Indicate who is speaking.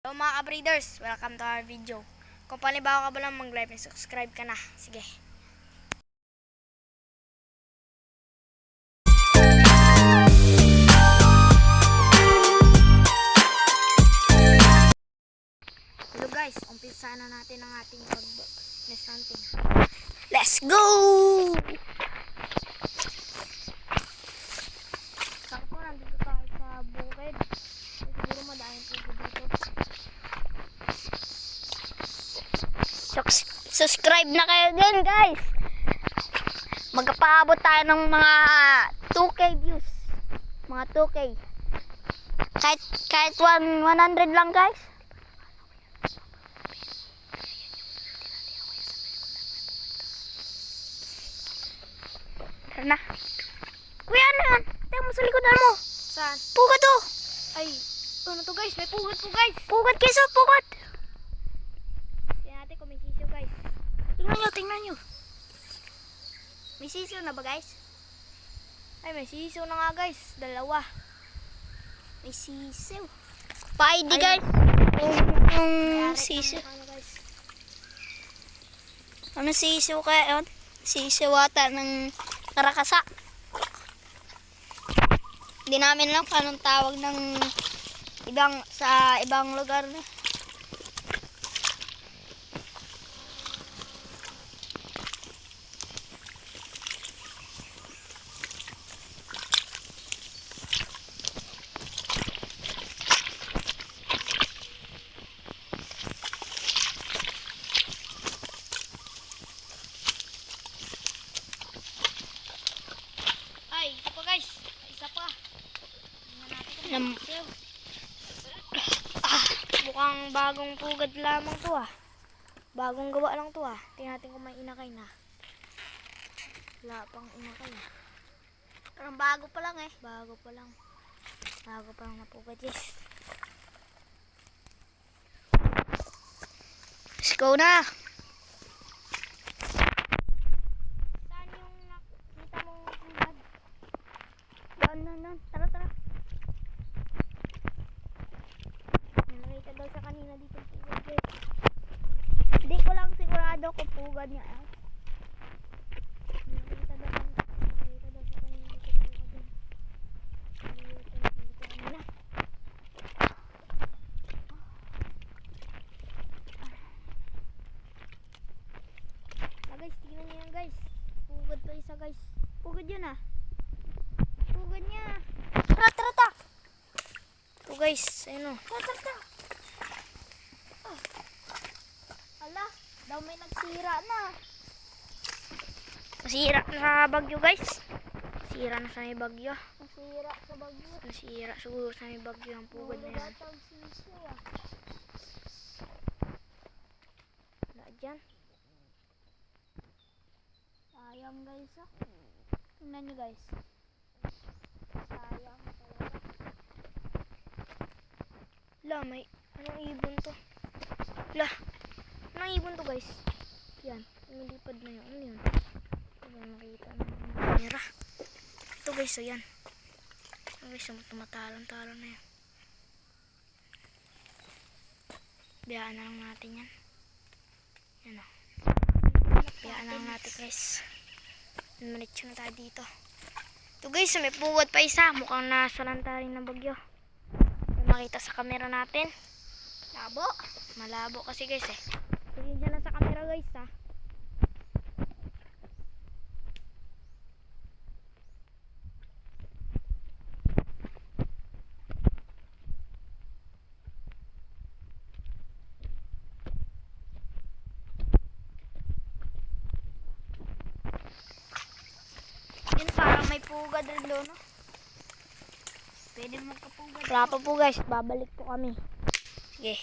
Speaker 1: Hello mga ka-breeders, welcome to our video. Kung panibago ka ba lang mag-like and subscribe ka na. Sige. Hello guys, umpisa na natin ang ating pag-nest hunting. Let's go! Sako, nandito tayo sa bukid. Siguro madaming puso dito. Subscribe na kayo din guys. Magpaabot tayo ng mga 2K views. Mga 2K. Kahit 100 lang guys. Tara na. Kuya, ano yan? Tingnan mo sa likodan mo. Saan? Pugad to. Ay, ano to guys? May pugad po guys. Pugad guys, oh, pugad. Tingnan natin kung may sisiw guys. Tingnan nyo. May sisiw na ba guys? Ay, may sisiw na nga guys. Dalawa. May sisiw. Pa-ID guys. Sisiw. Ano sisiw kaya yun? Sisiw ata ng karakasa. Hindi namin alam kung anong tawag ng sa ibang lugar na. Ay, ito pa guys. Isa pa. Mukhang bagong pugad lamang to ah. Bagong gawa lang to ah. Tingnan natin kung may inakay na. Wala pang inakay ah. Parang bago pa lang eh. Bago pa lang na pugad, yes. Let's go na. Saan yung nakita mong pugad? Doon. Tara. Nakita daw sa kanina dito pugad guys. Hindi ko lang sigurado kung pugad niya ah. Nakita daw sa kanina dito pugad. Dito kanina. Guys, tingnan niyo yan guys. Pugad pa isa guys. Pugad yun ah. Pugad niya. Tara. Ito guys, ayun o. Tara. Hala, daw may nagsira na. Nasira na sa bagyo guys. Nasira na sa may bagyo. Nasira siguro sa may bagyo ang pugad na yan. Wala dyan. Sayang guys ah. Tingnan nyo guys. Sayang talaga. La, may anong ibon to? La, anong ibon to guys? Yan, lumilipad na yun. Ano yun? Hindi makita ng camera. Ito guys, so yan. Ito guys, tumatalan-talan na yan. Biyaan na lang natin yan. Yan o. Biyaan na lang natin guys. Manitso na tayo dito. Ito guys, may pugad pa isa. Mukhang nasalanta rin ng bagyo. May makita sa camera natin. Malabo kasi guys eh. Tingin dyan lang sa camera guys ha. Yun parang may pugad rin doon no? Pwede magkapugad. Wala pa po guys, babalik po kami. Sige.